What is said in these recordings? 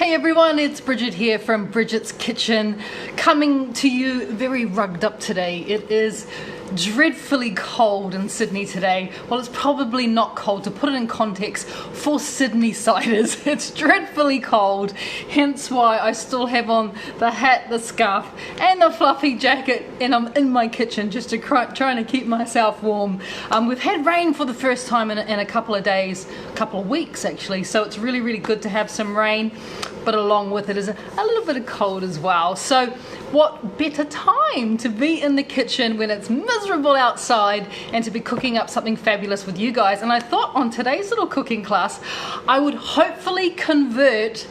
Hey everyone, it's Bridget here from Bridget's Kitchen, coming to you very rugged up today. It is dreadfully cold in Sydney today. Well, it's probably not cold. To put it in context, for Sydney siders, it's dreadfully cold, hence why I still have on the hat, the scarf and the fluffy jacket, and I'm in my kitchen just to trying to keep myself warm. We've had rain for the first time in a couple of days, a couple of weeks actually, so it's really good to have some rain, but along with it is a little bit of cold as well. So what better time to be in the kitchen when it's miserable outside and to be cooking up something fabulous with you guys. And I thought on today's little cooking class I would hopefully convert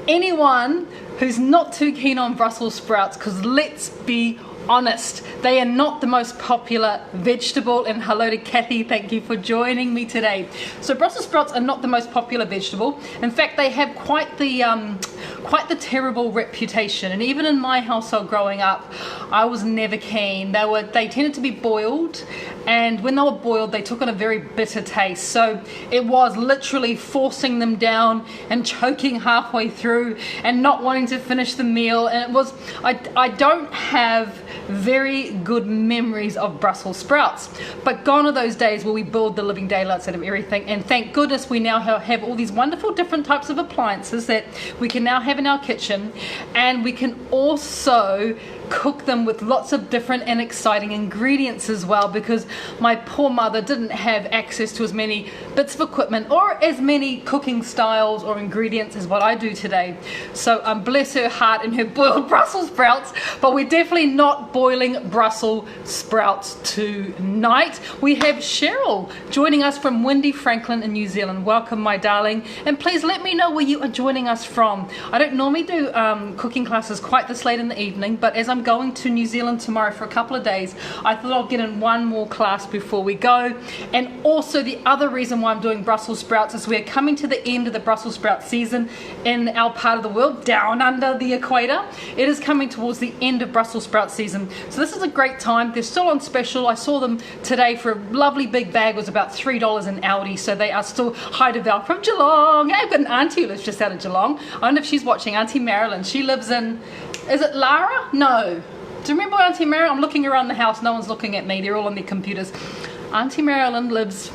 anyone who's not too keen on Brussels sprouts, because let's be honest, they are not the most popular vegetable. And hello to Kathy, thank you for joining me today. So Brussels sprouts are not the most popular vegetable. In fact, they have quite the terrible reputation, and even in my household growing up, I was never keen. They tended to be boiled, and when they were boiled they took on a very bitter taste, so it was literally forcing them down and choking halfway through and not wanting to finish the meal. And it was, I don't have very good memories of Brussels sprouts, but gone are those days where we boiled the living daylights out of everything. And thank goodness we now have all these wonderful different types of appliances that we can now have in our kitchen, and we can also cook them with lots of different and exciting ingredients as well, because my poor mother didn't have access to as many bits of equipment or as many cooking styles or ingredients as what I do today. So bless her heart and her boiled Brussels sprouts, but we're definitely not boiling Brussels sprouts tonight. We have Cheryl joining us from windy Franklin in New Zealand. Welcome, my darling, and please let me know where you are joining us from. I don't normally do cooking classes quite this late in the evening, but as I'm going to New Zealand tomorrow for a couple of days, I thought I'll get in one more class before we go. And also the other reason why I'm doing Brussels sprouts is we're coming to the end of the Brussels sprout season in our part of the world, down under the equator. It is coming towards the end of Brussels sprout season, so this is a great time. They're still on special. I saw them today for a lovely big bag. It was about $3 in Aldi, so they are still high to Val from Geelong. I've got an auntie who lives just out of Geelong. I wonder if she's watching. Auntie Marilyn, she lives in, is it Lara? No. Do you remember Auntie Marilyn? I'm looking around the house, no one's looking at me, they're all on their computers. Auntie Marilyn lives,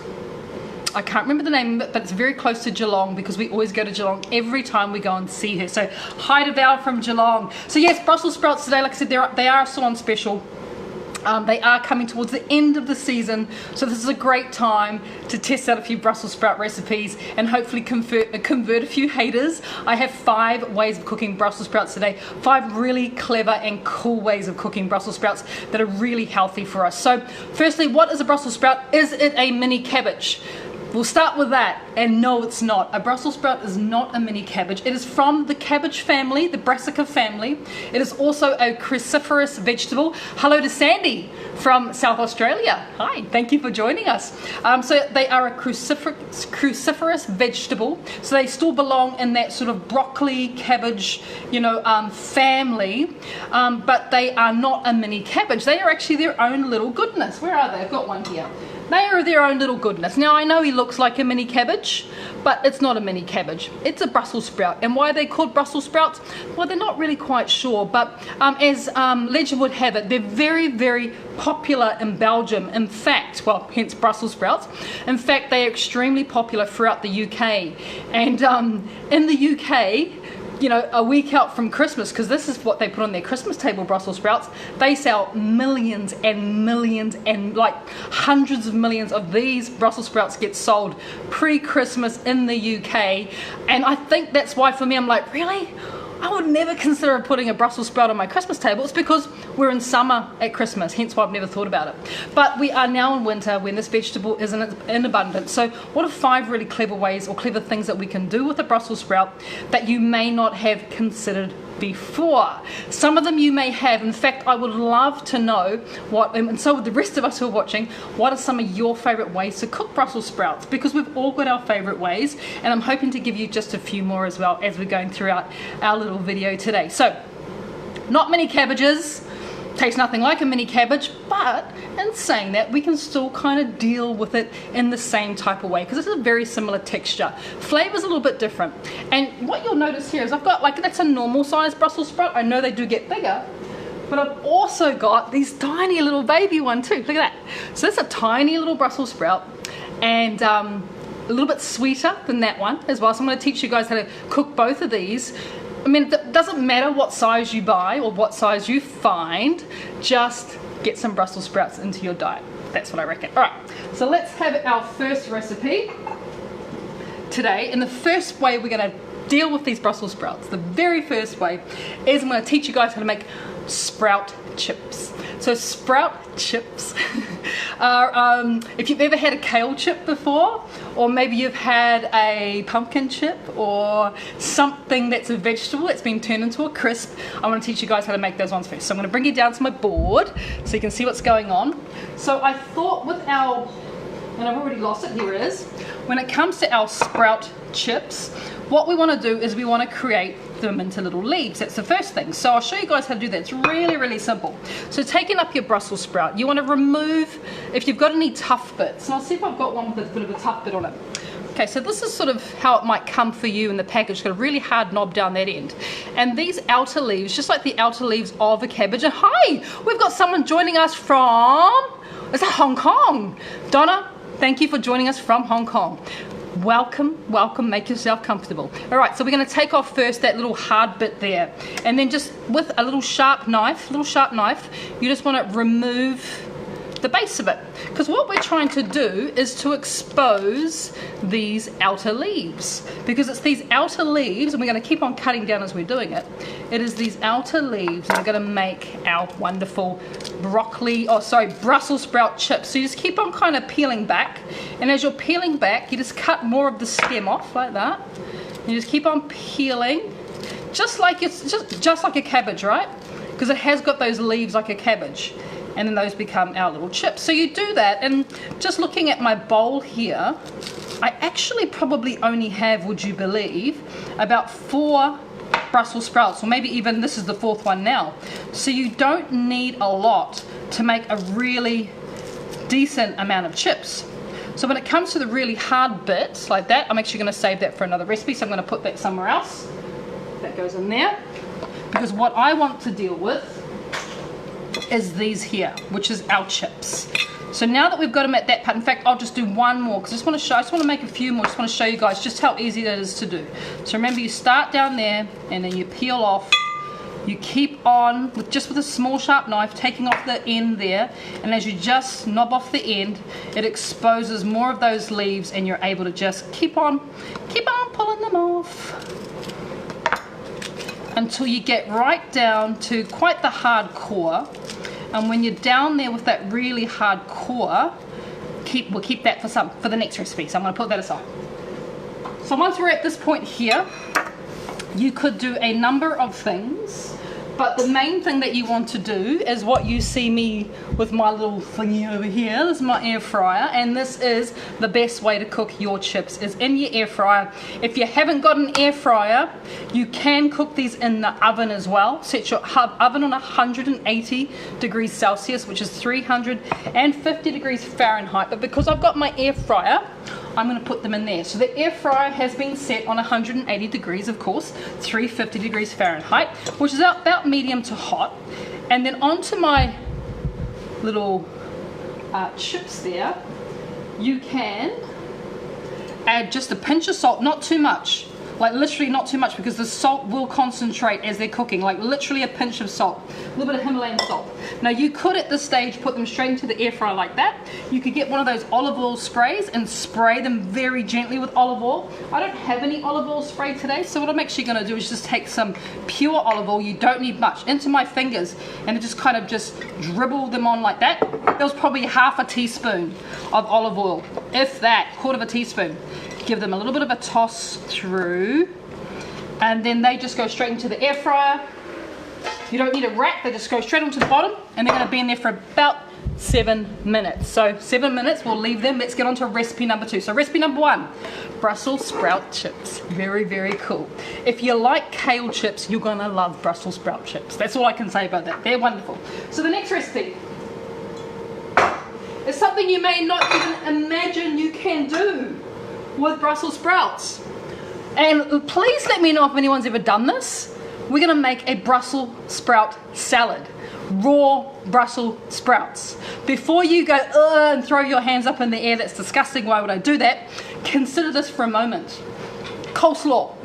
I can't remember the name of it, but it's very close to Geelong, because we always go to Geelong every time we go and see her. So hi to Val from Geelong. So yes, Brussels sprouts today, like I said, they are still on special. They are coming towards the end of the season, so this is a great time to test out a few Brussels sprout recipes and hopefully convert a few haters. I have 5 ways of cooking Brussels sprouts today, 5 really clever and cool ways of cooking Brussels sprouts that are really healthy for us. So firstly, what is a Brussels sprout? Is it a mini cabbage? We'll start with that, and no, it's not. A Brussels sprout is not a mini cabbage. It is from the cabbage family, the brassica family. It is also a cruciferous vegetable. Hello to Sandy from South Australia. Hi, thank you for joining us. So they are a cruciferous vegetable, so they still belong in that sort of broccoli, cabbage, family, but they are not a mini cabbage. They are actually their own little goodness. Where are they? I've got one here. They are their own little goodness. Now I know he looks like a mini cabbage, but it's not a mini cabbage. It's a Brussels sprout. And why are they called Brussels sprouts? Well, they're not really quite sure, but as legend would have it, they're very popular in Belgium. In fact, well, hence Brussels sprouts. In fact, they are extremely popular throughout the UK. And in the UK, a week out from Christmas, because this is what they put on their Christmas table, Brussels sprouts, they sell millions and millions and like hundreds of millions of these Brussels sprouts get sold pre-Christmas in the UK. And I think that's why for me, I'm like, really? I would never consider putting a Brussels sprout on my Christmas table. It's because we're in summer at Christmas, hence why I've never thought about it. But we are now in winter when this vegetable is in abundance. So what are 5 really clever ways or clever things that we can do with a Brussels sprout that you may not have considered before? Some of them you may have. In fact, I would love to know what, and so would the rest of us who are watching, what are some of your favorite ways to cook Brussels sprouts, because we've all got our favorite ways, and I'm hoping to give you just a few more as well as we're going throughout our little video today. So not many cabbages, Tastes nothing like a mini cabbage, but in saying that, we can still kind of deal with it in the same type of way because it's a very similar texture. Flavor's a little bit different. And what you'll notice here is I've got, like, that's a normal size Brussels sprout. I know they do get bigger, but I've also got these tiny little baby one too. Look at that. So that's a tiny little Brussels sprout, and a little bit sweeter than that one as well. So I'm going to teach you guys how to cook both of these. I mean, it doesn't matter what size you buy or what size you find, just get some Brussels sprouts into your diet. That's what I reckon. All right, so let's have our first recipe today. And the first way we're going to deal with these Brussels sprouts, the very first way, is I'm going to teach you guys how to make sprout chips. So sprout chips are, if you've ever had a kale chip before, or maybe you've had a pumpkin chip or something that's a vegetable that's been turned into a crisp, I want to teach you guys how to make those ones first. So I'm going to bring you down to my board so you can see what's going on. So I thought with our, and I've already lost it, here it is. When it comes to our sprout chips, what we want to do is we want to create them into little leaves. That's the first thing. So I'll show you guys how to do that. It's really, really simple. So taking up your Brussels sprout, you want to remove, if you've got any tough bits, and I'll see if I've got one with a bit of a tough bit on it. Okay, so this is sort of how it might come for you in the package. It's got a really hard knob down that end. And these outer leaves, just like the outer leaves of a cabbage. And hi, we've got someone joining us from, is that Hong Kong? Donna, thank you for joining us from Hong Kong. Welcome, welcome, make yourself comfortable. All right, so we're going to take off first that little hard bit there, and then just with a little sharp knife, you just want to remove the base of it, because what we're trying to do is to expose these outer leaves, because it's these outer leaves, and we're going to keep on cutting down as we're doing it. It is these outer leaves that are going to make our wonderful Brussels sprout chips. So you just keep on kind of peeling back, and as you're peeling back, you just cut more of the stem off like that. You just keep on peeling, just like it's just like a cabbage, right? Because it has got those leaves like a cabbage. And then those become our little chips. So you do that, and just looking at my bowl here, I actually probably only have, would you believe, about 4 Brussels sprouts, or maybe even this is the 4th one now. So you don't need a lot to make a really decent amount of chips. So when it comes to the really hard bits like that, I'm actually going to save that for another recipe, so I'm going to put that somewhere else. That goes in there, because what I want to deal with is these here, which is our chips. So now that we've got them at that part, in fact, I'll just do one more because I just want to make a few more. Just want to show you guys just how easy that is to do. So remember, you start down there and then you peel off. You keep on with a small sharp knife, taking off the end there, and as you just knob off the end, it exposes more of those leaves, and you're able to just keep on pulling them off until you get right down to quite the hard core. And when you're down there with that really hard core, we'll keep that for the next recipe. So I'm going to put that aside. So once we're at this point here, you could do a number of things, but the main thing that you want to do is what you see me with my little thingy over here. This is my air fryer, and this is the best way to cook your chips, is in your air fryer. If you haven't got an air fryer, you can cook these in the oven as well. Set your oven on 180 degrees Celsius, which is 350 degrees Fahrenheit. But because I've got my air fryer, I'm going to put them in there. So the air fryer has been set on 180 degrees, of course, 350 degrees Fahrenheit, which is about medium to hot. And then onto my little chips there, you can add just a pinch of salt, not too much. Like literally not too much, because the salt will concentrate as they're cooking, like literally a pinch of salt, a little bit of Himalayan salt. Now you could at this stage put them straight into the air fryer like that. You could get one of those olive oil sprays and spray them very gently with olive oil. I don't have any olive oil spray today, so what I'm actually going to do is just take some pure olive oil, you don't need much, into my fingers, and just kind of just dribble them on like that. That was probably half a teaspoon of olive oil, if that, quarter of a teaspoon. Give them a little bit of a toss through, and then they just go straight into the air fryer. You don't need a rack, they just go straight onto the bottom, and they're going to be in there for about 7 minutes. So 7 minutes, we'll leave them. Let's get on to recipe number 2. So recipe number 1, Brussels sprout chips. Very, very cool. If you like kale chips, you're gonna love Brussels sprout chips. That's all I can say about that. They're wonderful. So the next recipe is something you may not even imagine you can do with Brussels sprouts. And please let me know if anyone's ever done this. We're gonna make a Brussels sprout salad. Raw Brussels sprouts. Before you go and throw your hands up in the air, that's disgusting, why would I do that? Consider this for a moment. Coleslaw.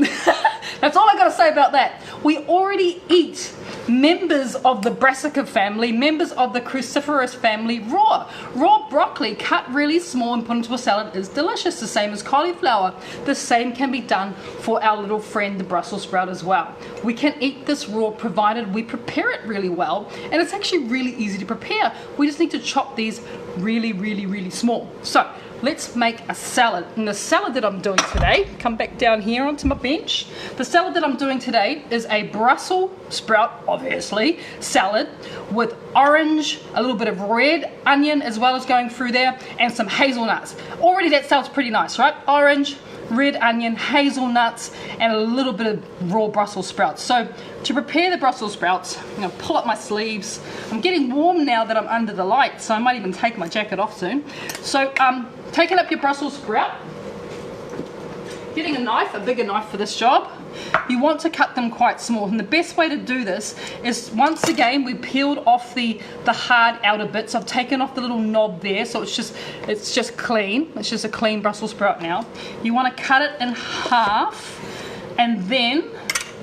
That's all I gotta say about that. We already eat members of the brassica family, members of the cruciferous family raw. Raw broccoli cut really small and put into a salad is delicious, the same as cauliflower. The same can be done for our little friend the Brussels sprout as well. We can eat this raw provided we prepare it really well, and it's actually really easy to prepare. We just need to chop these really, really, really small. So let's make a salad. And the salad that I'm doing today, come back down here onto my bench. The salad that I'm doing today is a Brussels sprout, obviously, salad with orange, a little bit of red onion as well as going through there, and some hazelnuts. Already that sounds pretty nice, right? Orange, red onion, hazelnuts, and a little bit of raw Brussels sprouts. So to prepare the Brussels sprouts, I'm going to pull up my sleeves. I'm getting warm now that I'm under the light, so I might even take my jacket off soon. So taking up your Brussels sprout, getting a knife, a bigger knife for this job. You want to cut them quite small, and the best way to do this is, once again, we peeled off the hard outer bits. I've taken off the little knob there, so it's just clean. It's just a clean Brussels sprout now. You want to cut it in half, and then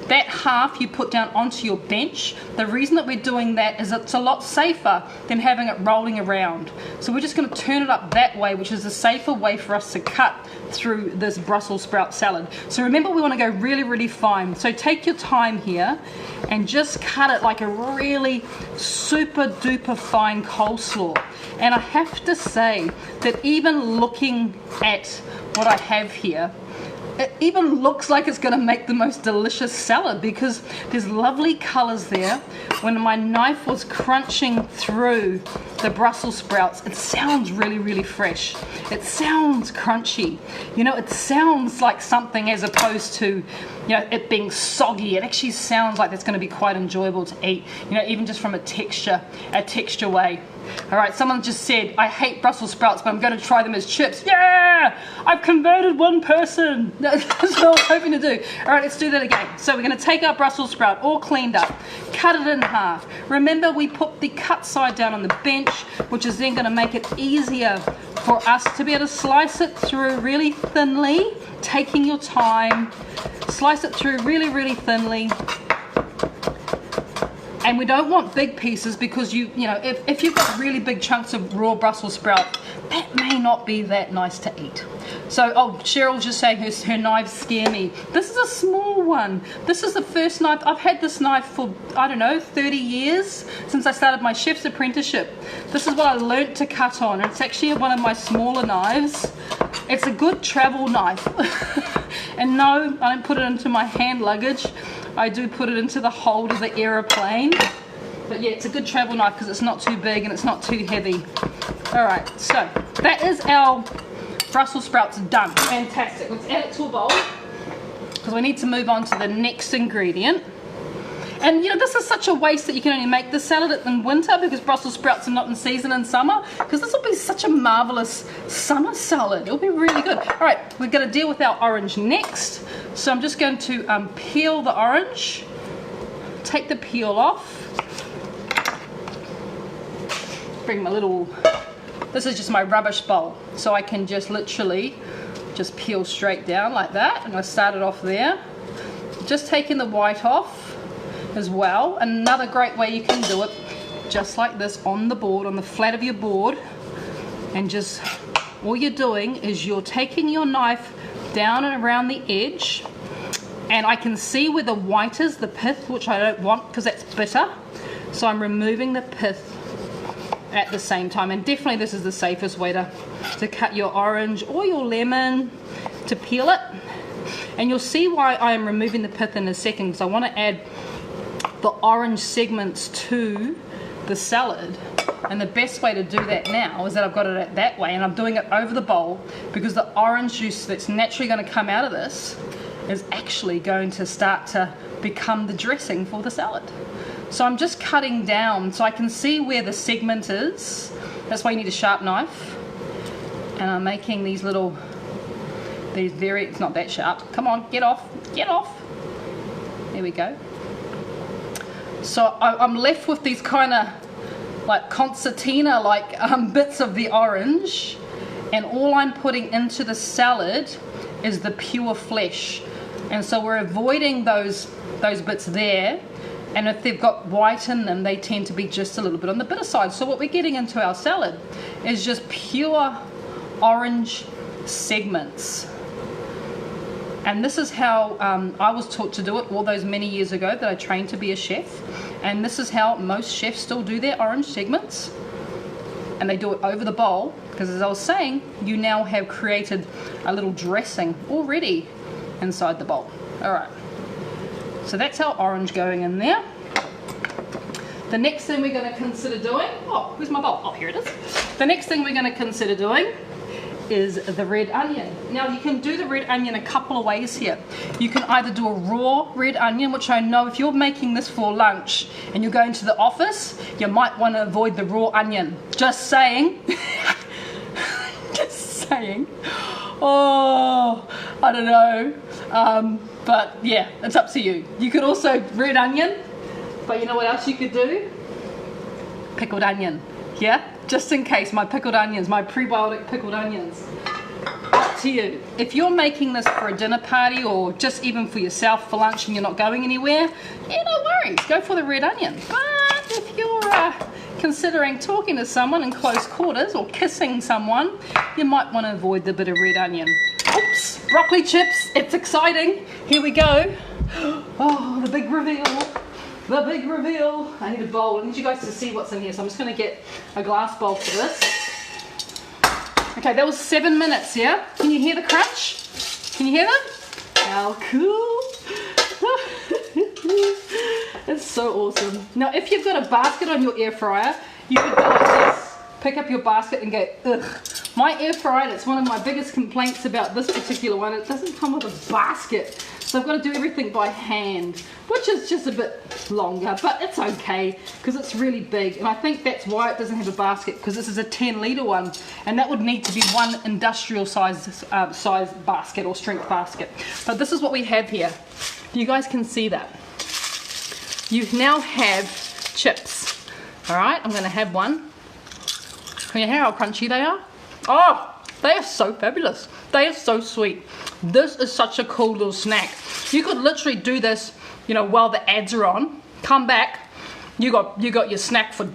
that half you put down onto your bench. The reason that we're doing that is it's a lot safer than having it rolling around. So we're just going to turn it up that way, which is a safer way for us to cut through this Brussels sprout salad. So remember, we want to go really, really fine. So take your time here and just cut it like a really super duper fine coleslaw. And I have to say that even looking at what I have here, it even looks like it's going to make the most delicious salad, because there's lovely colors there. When my knife was crunching through the Brussels sprouts, it sounds really, really fresh. It sounds crunchy. You know, it sounds like something, as opposed to, you know, it being soggy. It actually sounds like it's going to be quite enjoyable to eat, you know, even just from a texture way. All right, someone just said, I hate Brussels sprouts, but I'm going to try them as chips. Yeah, I've converted one person. That's what I was hoping to do. All right, let's do that again. So we're going to take our Brussels sprout all cleaned up, cut it in half. Remember, we put the cut side down on the bench, which is then going to make it easier for us to be able to slice it through really thinly, taking your time. Slice it through really, really thinly. And we don't want big pieces, because you know, if you've got really big chunks of raw Brussels sprout, that may not be that nice to eat. So, oh, Cheryl's just saying her knives scare me. This is a small one. This is the first knife. I've had this knife for, I don't know, 30 years, since I started my chef's apprenticeship. This is what I learnt to cut on. It's actually one of my smaller knives. It's a good travel knife. And no, I don't put it into my hand luggage. I do put it into the hold of the aeroplane. But yeah, it's a good travel knife because it's not too big and it's not too heavy. Alright, so that is our Brussels sprouts done. Fantastic. Let's add it to a bowl, because we need to move on to the next ingredient. And you know, this is such a waste that you can only make this salad in winter, because Brussels sprouts are not in season in summer, because this will be such a marvelous summer salad. It'll be really good. Alright, we're going to deal with our orange next. So I'm just going to peel the orange, take the peel off, bring my little, this is just my rubbish bowl, so I can just literally just peel straight down like that. I'm going to start it off there, just taking the white off as well. Another great way you can do it, just like this, on the board, on the flat of your board, and just, all you're doing is you're taking your knife down and around the edge, and I can see where the white is, the pith, which I don't want because that's bitter, so I'm removing the pith at the same time. And definitely this is the safest way to cut your orange or your lemon, to peel it. And you'll see why I am removing the pith in a second, because I want to add the orange segments to the salad. And the best way to do that now is that I've got it that way and I'm doing it over the bowl, because the orange juice that's naturally going to come out of this is actually going to start to become the dressing for the salad. So I'm just cutting down so I can see where the segment is. That's why you need a sharp knife. And I'm making these little, it's not that sharp. Come on, get off, get off. There we go. So I'm left with these kind of like concertina like bits of the orange, and all I'm putting into the salad is the pure flesh. And so we're avoiding those bits there, and if they've got white in them, they tend to be just a little bit on the bitter side. So what we're getting into our salad is just pure orange segments. And this is how I was taught to do it all those many years ago that I trained to be a chef. And this is how most chefs still do their orange segments. And they do it over the bowl, because as I was saying, you now have created a little dressing already inside the bowl. All right. So that's our orange going in there. The next thing we're going to consider doing, oh, where's my bowl? Oh, here it is. The next thing we're going to consider doing is the red onion. Now you can do the red onion a couple of ways here. You can either do a raw red onion, which I know if you're making this for lunch and you're going to the office, you might want to avoid the raw onion. Just saying. Just saying. Oh, I don't know. But yeah, it's up to you. You could also red onion, but you know what else you could do? Pickled onion. Yeah? Just in case, my pickled onions, my prebiotic pickled onions. Up to you. If you're making this for a dinner party or just even for yourself for lunch and you're not going anywhere, yeah, no worries. Go for the red onion. But if you're considering talking to someone in close quarters or kissing someone, you might want to avoid the bit of red onion. Oops, broccoli chips. It's exciting. Here we go. Oh, the big reveal. The big reveal. I need a bowl. I need you guys to see what's in here, so I'm just going to get a glass bowl for this. Okay, that was 7 minutes, yeah? Can you hear the crunch? Can you hear them? How cool. It's so awesome. Now, if you've got a basket on your air fryer, you could go like this. Pick up your basket and go, ugh. My air fryer, that's one of my biggest complaints about this particular one. It doesn't come with a basket. So I've got to do everything by hand, which is just a bit longer, but it's okay because it's really big. And I think that's why it doesn't have a basket, because this is a 10-litre one, and that would need to be one industrial size basket or strength basket. But this is what we have here. You guys can see that. You now have chips. All right, I'm going to have one. Can you hear how crunchy they are? Oh, they are so fabulous. They are so sweet. This is such a cool little snack. You could literally do this, you know, while the ads are on. Come back. You got your snack for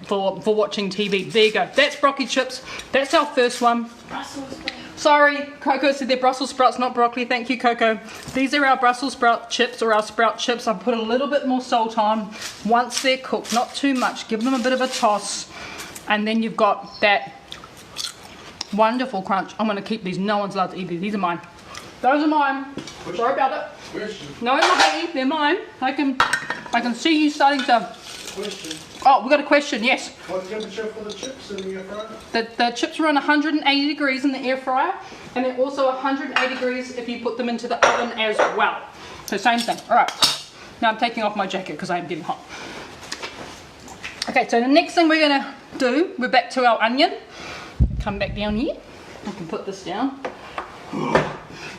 watching TV. There you go. That's broccoli chips. That's our first one. Brussels sprouts. Sorry, Coco said they're Brussels sprouts, not broccoli. Thank you, Coco. These are our Brussels sprout chips, or our sprout chips. I put a little bit more salt on once they're cooked. Not too much. Give them a bit of a toss. And then you've got that wonderful crunch. I'm going to keep these. No one's allowed to eat these. These are mine. Those are mine. Sorry about it. Question. No, they're mine. I can see you starting to. Question. Oh, we got a question. Yes. What temperature for the chips in the air fryer? The chips are on 180 degrees in the air fryer, and they're also 180 degrees if you put them into the oven as well. So same thing. All right. Now I'm taking off my jacket because I am getting hot. Okay, so the next thing we're going to do, we're back to our onion. Come back down here. I can put this down.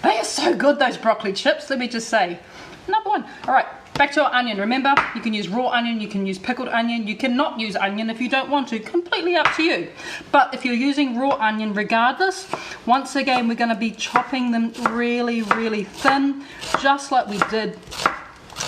They are so good, those broccoli chips, let me just say. Another one. All right, back to our onion. Remember, you can use raw onion, you can use pickled onion, you cannot use onion if you don't want to. Completely up to you. But if you're using raw onion regardless, once again, we're going to be chopping them really, really thin, just like we did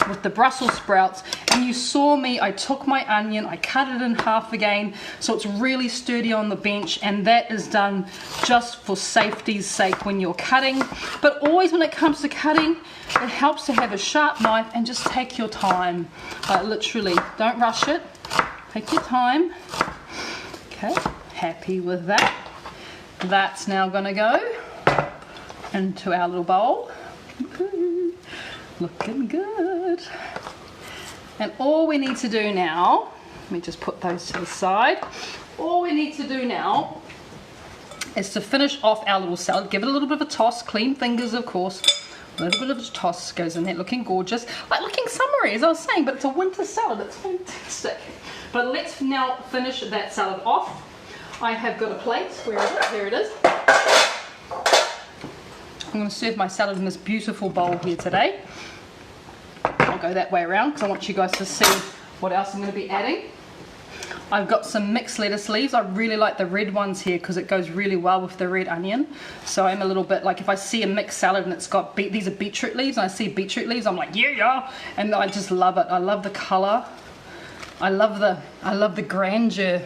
with the Brussels sprouts. And you saw me, I took my onion, I cut it in half again so it's really sturdy on the bench, and that is done just for safety's sake when you're cutting. But always when it comes to cutting, it helps to have a sharp knife and just take your time. Literally, don't rush it, take your time. Okay, happy with that. That's now going to go into our little bowl. Looking good. And all we need to do now, let me just put those to the side. all we need to do now is to finish off our little salad. Give it a little bit of a toss, clean fingers of course. A little bit of a toss goes in there, looking gorgeous. Like looking summery as I was saying, but it's a winter salad, it's fantastic. But let's now finish that salad off. I have got a plate, where is it? There it is. I'm going to serve my salad in this beautiful bowl here today. I'll go that way around because I want you guys to see what else I'm going to be adding. I've got some mixed lettuce leaves. I really like the red ones here because it goes really well with the red onion. So I'm a little bit like, if I see a mixed salad and it's got these are beetroot leaves, and I see beetroot leaves, I'm like, yeah, and I just love it. I love the color. I love the grandeur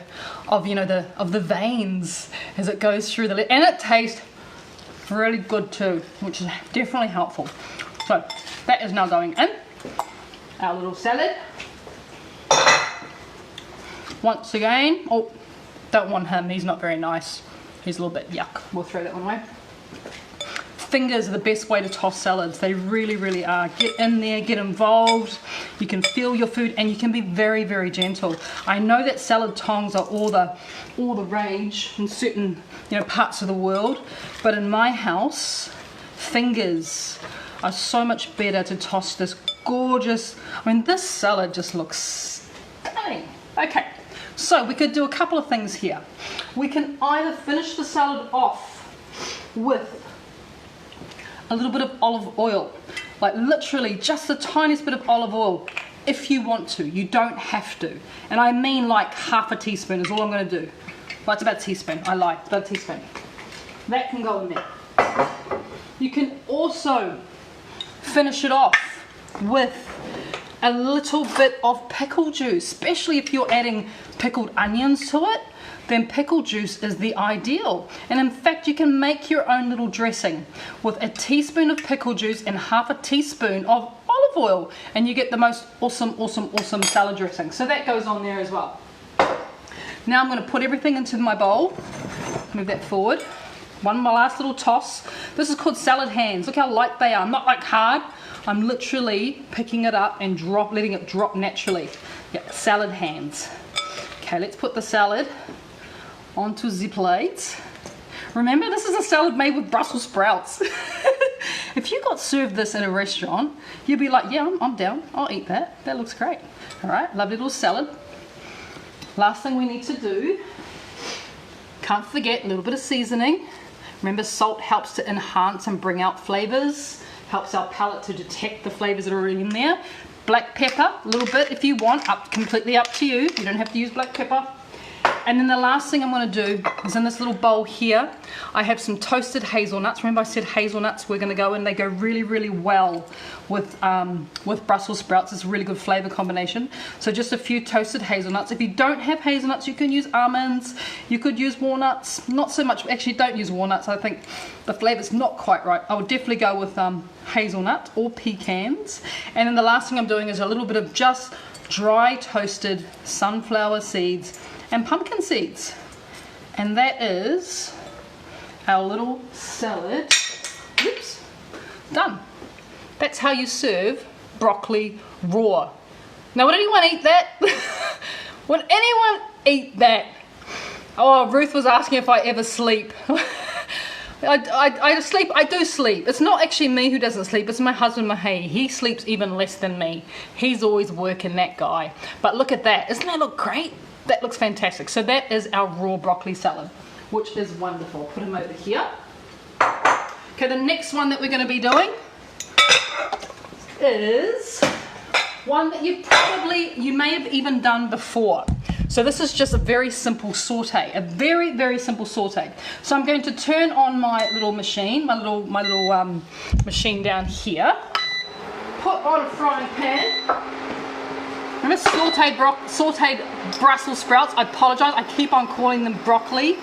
of, you know, the veins as it goes through the, and it tastes really good too, which is definitely helpful. So that is now going in our little salad. Once again, oh, don't want him, he's not very nice. He's a little bit yuck. We'll throw that one away. Fingers are the best way to toss salads. They really, really are. Get in there, get involved. You can feel your food and you can be very, very gentle. I know that salad tongs are all the rage in certain, you know, parts of the world, but in my house, fingers are so much better to toss this gorgeous, I mean, this salad just looks stunning. Okay, so we could do a couple of things here. We can either finish the salad off with a little bit of olive oil, like literally just the tiniest bit of olive oil, if you want to. You don't have to, and I mean like half a teaspoon is all I'm going to do. Well, it's about a teaspoon, I lied, it's about a teaspoon. That can go in there. You can also finish it off with a little bit of pickle juice, especially if you're adding pickled onions to it. Then pickle juice is the ideal. And in fact, you can make your own little dressing with a teaspoon of pickle juice and half a teaspoon of olive oil, and you get the most awesome salad dressing. So that goes on there as well. Now I'm going to put everything into my bowl. Move that forward. My last little toss. This is called salad hands. Look how light they are. Not like hard. I'm literally picking it up and letting it drop naturally. Yeah, salad hands. Okay, let's put the salad onto the plate. Remember, this is a salad made with Brussels sprouts. If you got served this in a restaurant, you'd be like, yeah, I'm down. I'll eat that. That looks great. All right, lovely little salad. Last thing we need to do, can't forget a little bit of seasoning. Remember, salt helps to enhance and bring out flavors, helps our palate to detect the flavors that are already in there. Black pepper, a little bit if you want, completely up to you. You don't have to use black pepper. And then the last thing I'm going to do is in this little bowl here, I have some toasted hazelnuts. Remember I said hazelnuts were going to go in. They go really, really well with Brussels sprouts. It's a really good flavor combination. So just a few toasted hazelnuts. If you don't have hazelnuts, you can use almonds. You could use walnuts. Not so much. Actually, don't use walnuts. I think the flavor's not quite right. I would definitely go with hazelnut or pecans. And then the last thing I'm doing is a little bit of just dry toasted sunflower seeds and pumpkin seeds, and that is our little salad. Oops, done. That's how you serve broccoli raw. Now, would anyone eat that? Would anyone eat that? Oh, Ruth was asking if I ever sleep. I sleep. I do sleep. It's not actually me who doesn't sleep. It's my husband Mahey. He sleeps even less than me. He's always working, that guy. But look at that. Doesn't that look great? That looks fantastic. So that is our raw broccoli salad, which is wonderful. Put him over here. Okay, the next one that we're going to be doing is one that you may have even done before. So this is just a very simple saute, a very, very simple saute. So I'm going to turn on my little machine, my little machine down here. Put on a frying pan. Remember sauteed Brussels sprouts? I apologise, I keep on calling them broccoli.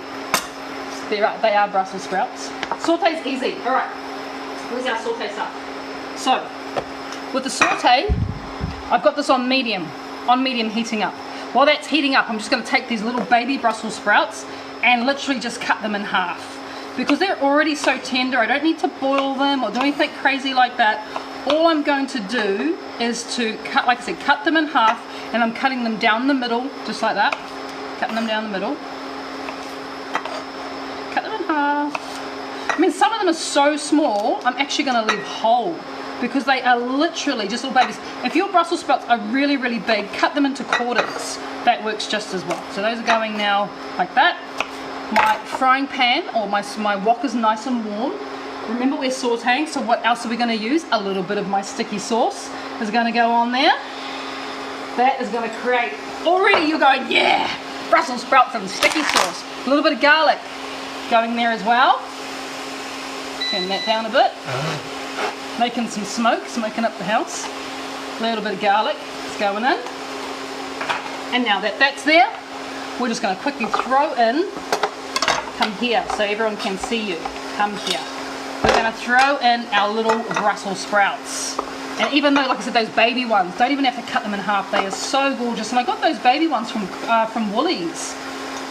They are Brussels sprouts. Saute's easy. Alright, where's our saute stuff? So, with the saute, I've got this on medium heating up. While that's heating up, I'm just going to take these little baby Brussels sprouts and literally just cut them in half. Because they're already so tender, I don't need to boil them or do anything crazy like that. All I'm going to do is to cut, like I said, cut them in half, and I'm cutting them down the middle, just like that. Cutting them down the middle. some of them are so small, I'm actually going to leave whole because they are literally just little babies. If your Brussels sprouts are really, really big, cut them into quarters. That works just as well. So those are going now like that. My frying pan or my wok is nice and warm. Remember, we're sauteing, so what else are we going to use? A little bit of my sticky sauce is going to go on there. That is going to create, already you're going, yeah, Brussels sprouts and sticky sauce. A little bit of garlic going there as well. Turn that down a bit. Making some smoke, smoking up the house. A little bit of garlic is going in. And now that that's there, we're just going to quickly throw in, come here so everyone can see you, come here. We're going to throw in our little Brussels sprouts. And even though, like I said, those baby ones, don't even have to cut them in half, they are so gorgeous. And I got those baby ones from Woolies.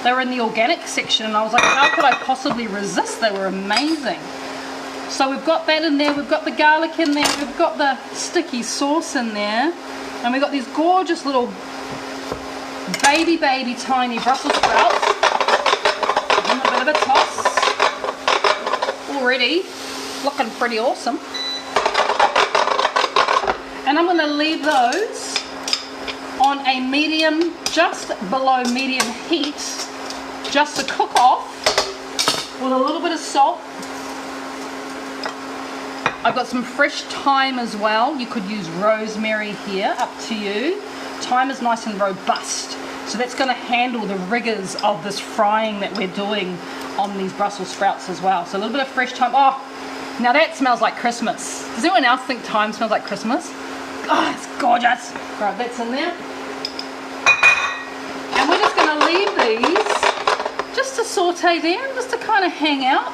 They were in the organic section and I was like, how could I possibly resist? They were amazing. So we've got that in there, we've got the garlic in there, we've got the sticky sauce in there, and we've got these gorgeous little baby tiny Brussels sprouts. Give them a bit of a toss. Already looking pretty awesome. And I'm going to leave those on a medium, just below medium heat, just to cook off with a little bit of salt. I've got some fresh thyme as well. You could use rosemary here, up to you. Thyme is nice and robust, so that's going to handle the rigors of this frying that we're doing on these Brussels sprouts as well. So a little bit of fresh thyme. Oh, now that smells like Christmas. Does anyone else think thyme smells like Christmas? Oh, it's gorgeous. Right, that's in there. And we're just going to leave these just to saute them, just to kind of hang out,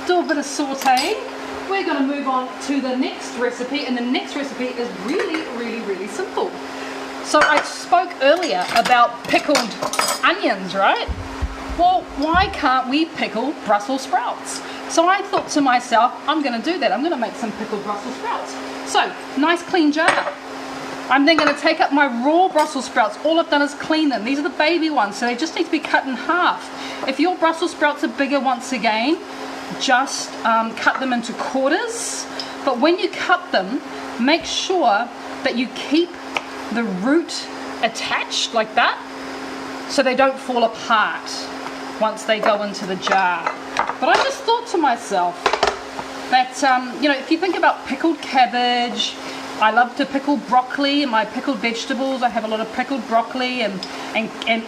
do a bit of sauteing. We're going to move on to the next recipe, and the next recipe is really simple. So I spoke earlier about pickled onions, right? Well, why can't we pickle Brussels sprouts? So I thought to myself, I'm going to do that. I'm going to make some pickled Brussels sprouts. So, nice clean jar. I'm then going to take up my raw Brussels sprouts. All I've done is clean them. These are the baby ones, so they just need to be cut in half. If your Brussels sprouts are bigger, once again, just cut them into quarters. But when you cut them, make sure that you keep the root attached like that, so they don't fall apart once they go into the jar. But I just thought to myself that, you know, if you think about pickled cabbage, I love to pickle broccoli and my pickled vegetables. I have a lot of pickled broccoli and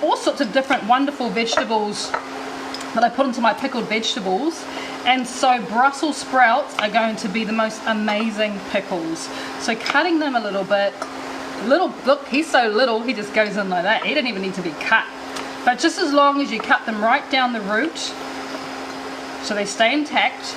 all sorts of different wonderful vegetables that I put into my pickled vegetables. And so Brussels sprouts are going to be the most amazing pickles. So cutting them a little bit, look, he's so little, he just goes in like that. He didn't even need to be cut. But just as long as you cut them right down the root, so they stay intact.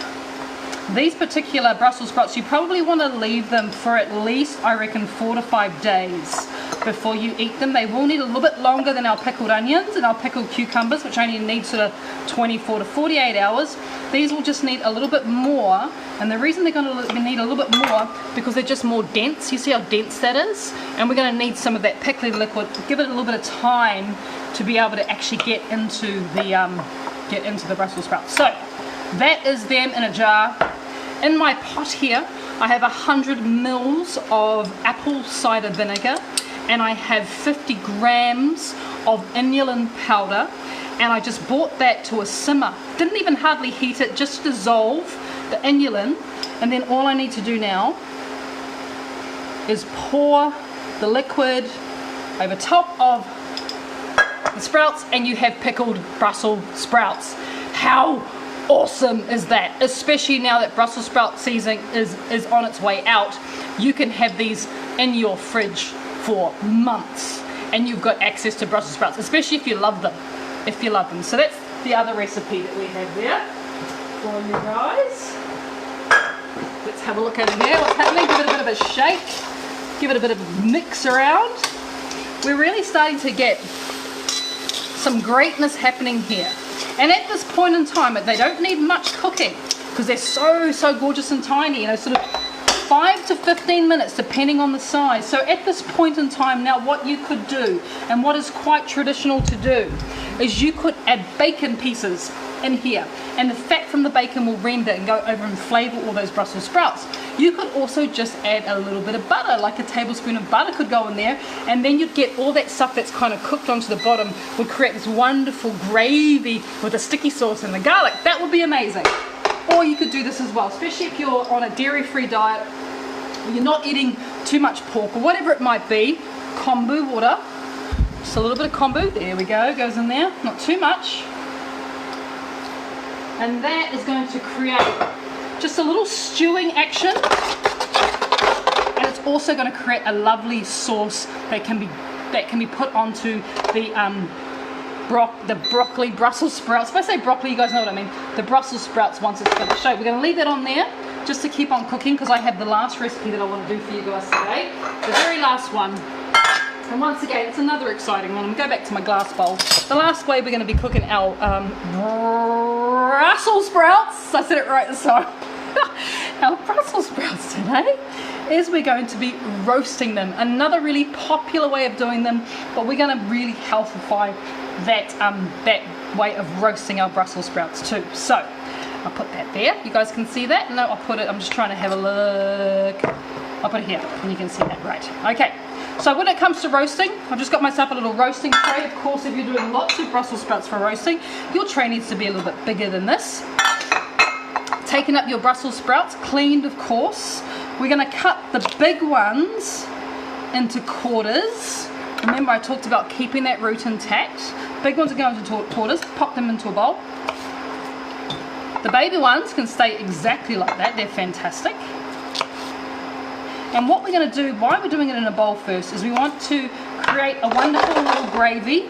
These particular Brussels sprouts, you probably want to leave them for at least, I reckon, 4 to 5 days before you eat them. They will need a little bit longer than our pickled onions and our pickled cucumbers, which only need sort of 24 to 48 hours. These will just need a little bit more, and the reason they're going to need a little bit more because they're just more dense. You see how dense that is? And we're going to need some of that pickling liquid. Give it a little bit of time to be able to actually get into the Brussels sprouts. So that is them in a jar. In my pot here, I have 100 mils of apple cider vinegar, and I have 50 grams of inulin powder, and I just brought that to a simmer. Didn't even hardly heat it, just dissolve the inulin, and then all I need to do now is pour the liquid over top of the sprouts, and you have pickled Brussels sprouts. How awesome is that? Especially now that Brussels sprout season is on its way out. You can have these in your fridge for months and you've got access to Brussels sprouts, especially if you love them. So that's the other recipe that we have there for you guys. Let's have a look over here. What's happening? Give it a bit of a shake. Give it a bit of a mix around. We're really starting to get some greatness happening here. And at this point in time, they don't need much cooking because they're so gorgeous and tiny, you know, sort of 5 to 15 minutes depending on the size. So at this point in time now, what you could do, and what is quite traditional to do, is you could add bacon pieces in here, and the fat from the bacon will render and go over and flavour all those Brussels sprouts. You could also just add a little bit of butter, like a tablespoon of butter could go in there, and then you'd get all that stuff that's kind of cooked onto the bottom, would create this wonderful gravy with the sticky sauce and the garlic. That would be amazing. Or you could do this as well, especially if you're on a dairy-free diet, or you're not eating too much pork or whatever it might be. Kombu water, just a little bit of kombu, there we go, goes in there, not too much. And that is going to create just a little stewing action, and it's also going to create a lovely sauce that can be put onto the broccoli Brussels sprouts. If I say broccoli, you guys know what I mean. The Brussels sprouts once it's finished. So we're going to leave that on there just to keep on cooking, because I have the last recipe that I want to do for you guys today, the very last one. And once again, it's another exciting one. I'm going to go back to my glass bowl. The last way we're going to be cooking our Brussels sprouts, I said it right this time, our Brussels sprouts today, is we're going to be roasting them. Another really popular way of doing them, but we're going to really healthify that way of roasting our Brussels sprouts too. So I'll put that there. You guys can see that? No, I'll put it, I'm just trying to have a look. I'll put it here, and you can see that, right. Okay. So when it comes to roasting, I've just got myself a little roasting tray. Of course, if you're doing lots of Brussels sprouts for roasting, your tray needs to be a little bit bigger than this. Taking up your Brussels sprouts, cleaned of course. We're going to cut the big ones into quarters. Remember, I talked about keeping that root intact. Big ones are going into quarters, pop them into a bowl. The baby ones can stay exactly like that, they're fantastic. And what we're going to do, why we're doing it in a bowl first, is we want to create a wonderful little gravy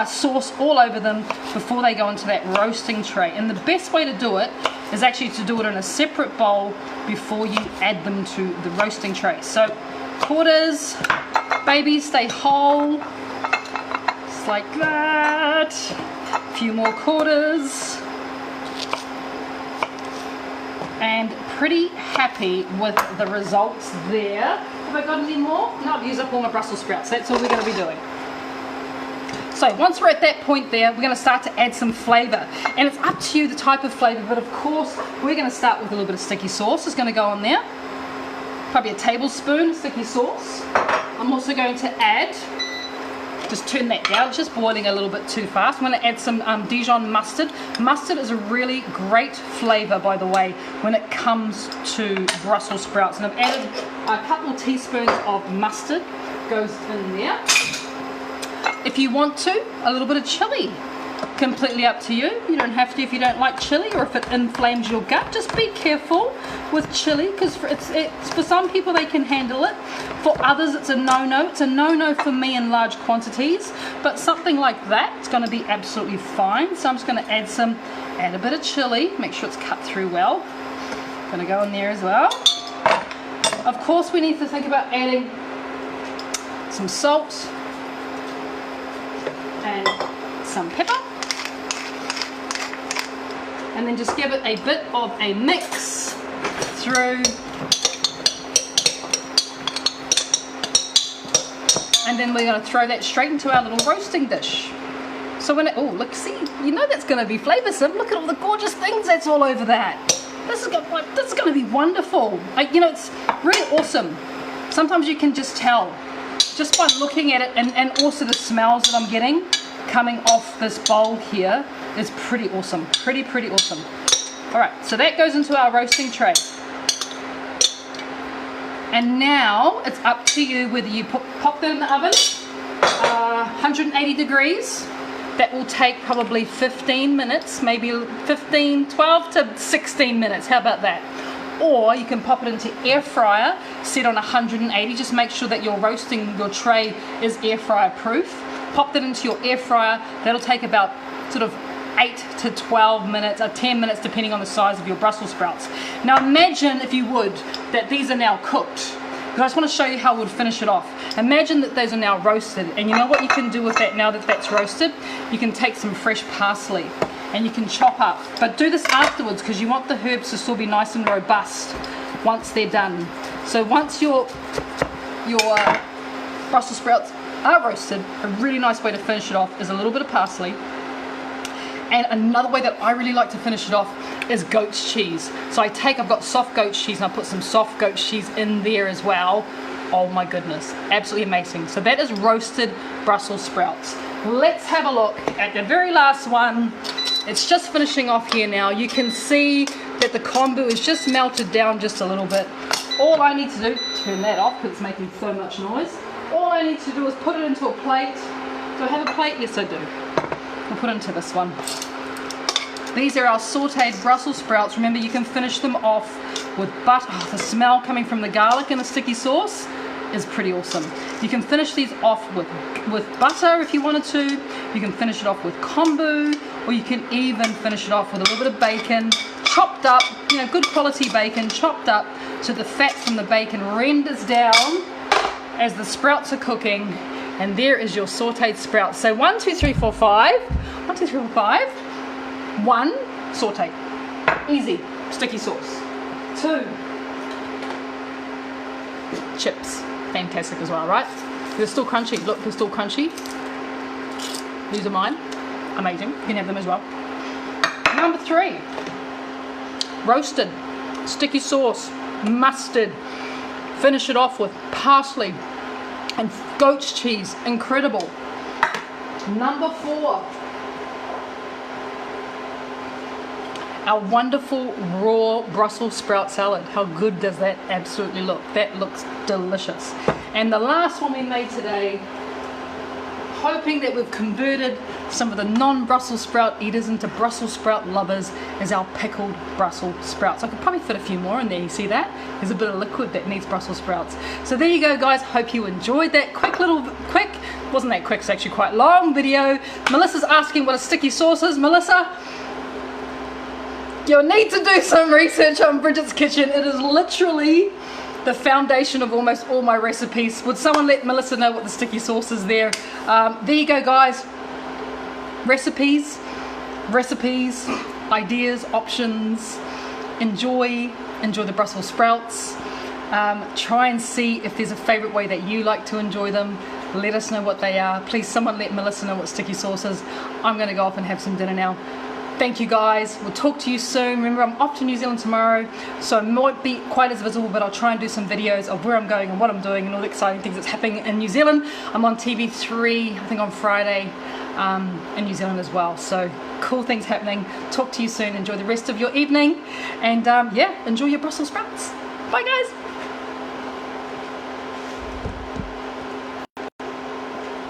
sauce all over them before they go into that roasting tray. And the best way to do it is actually to do it in a separate bowl before you add them to the roasting tray. So quarters, babies stay whole, just like that. A few more quarters. And pretty happy with the results there. Have I got any more? No, I've used up all my Brussels sprouts. That's all we're going to be doing. So once we're at that point there, we're going to start to add some flavour. And it's up to you the type of flavour, but of course we're going to start with a little bit of sticky sauce. It's going to go on there. Probably a tablespoon of sticky sauce. I'm also going to add, just turn that down, it's just boiling a little bit too fast. I'm going to add some Dijon mustard. Mustard is a really great flavour, by the way, when it comes to Brussels sprouts. And I've added a couple of teaspoons of mustard, goes in there. If you want to, a little bit of chilli. Completely up to you. You don't have to if you don't like chili, or if it inflames your gut. Just be careful with chili, because for some people they can handle it. For others it's a no-no. It's a no-no for me in large quantities, but something like that is going to be absolutely fine. So I'm just going to add a bit of chili, make sure it's cut through well. Going to go in there as well. Of course we need to think about adding some salt and some pepper. And then just give it a bit of a mix through. And then we're going to throw that straight into our little roasting dish. So when oh look, see, you know that's going to be flavoursome. Look at all the gorgeous things that's all over that. This is going to be wonderful. You know, it's really awesome. Sometimes you can just tell, just by looking at it, and also the smells that I'm getting coming off this bowl here is pretty awesome. Pretty awesome. Alright, so that goes into our roasting tray. And now it's up to you whether you pop that in the oven, 180 degrees. That will take probably 15 minutes, maybe 12 to 16 minutes. How about that? Or you can pop it into air fryer, set on 180. Just make sure that your tray is air fryer proof. Pop that into your air fryer. That'll take about sort of 8 to 12 minutes, or 10 minutes depending on the size of your Brussels sprouts. Now imagine, if you would, that these are now cooked. Because I just want to show you how we'll finish it off. Imagine that those are now roasted, and you know what you can do with that now that that's roasted? You can take some fresh parsley and you can chop up. But do this afterwards, because you want the herbs to still be nice and robust once they're done. So once your Brussels sprouts are roasted, a really nice way to finish it off is a little bit of parsley. And another way that I really like to finish it off is goat's cheese. So I've got soft goat's cheese, and I put some soft goat's cheese in there as well. Oh my goodness, absolutely amazing. So that is roasted Brussels sprouts. Let's have a look at the very last one. It's just finishing off here now. You can see that the kombu is just melted down just a little bit. All I need to do, turn that off because it's making so much noise. All I need to do is put it into a plate. Do I have a plate? Yes, I do. I'll put it into this one. These are our sauteed Brussels sprouts. Remember, you can finish them off with butter. Oh, the smell coming from the garlic and the sticky sauce is pretty awesome. You can finish these off with butter if you wanted to. You can finish it off with kombu, or you can even finish it off with a little bit of bacon, chopped up, you know, good quality bacon, chopped up so the fat from the bacon renders down as the sprouts are cooking. And there is your sauteed sprouts. So 1, 2, 3, 4, 5. 1, 2, 3, 4, 5. 1, saute. Easy. Sticky sauce. 2, chips. Fantastic as well, right? They're still crunchy. Look, they're still crunchy. These are mine. Amazing. You can have them as well. Number 3, roasted sticky sauce, mustard. Finish it off with parsley and goat's cheese. Incredible. Number 4, our wonderful raw Brussels sprout salad. How good does that absolutely look? That looks delicious. And the last one we made today, hoping that we've converted some of the non-Brussels sprout eaters into Brussels sprout lovers, is our pickled Brussels sprouts. I could probably fit a few more in there, you see that? There's a bit of liquid that needs Brussels sprouts. So there you go, guys. Hope you enjoyed that quick, wasn't that quick, it's actually quite long video. Melissa's asking what a sticky sauce is. Melissa, you'll need to do some research on Bridget's Kitchen. It is literally the foundation of almost all my recipes. Would someone let Melissa know what the sticky sauce is there? There you go, guys. Recipes, ideas, options. Enjoy the Brussels sprouts. Try and see if there's a favorite way that you like to enjoy them. Let us know what they are. Please, someone let Melissa know what sticky sauce is. I'm going to go off and have some dinner now. Thank you, guys. We'll talk to you soon. Remember, I'm off to New Zealand tomorrow, so I might be quite as visible, but I'll try and do some videos of where I'm going and what I'm doing and all the exciting things that's happening in New Zealand. I'm on TV3, I think on Friday, in New Zealand as well. So cool things happening. Talk to you soon. Enjoy the rest of your evening, and yeah, enjoy your Brussels sprouts. Bye, guys.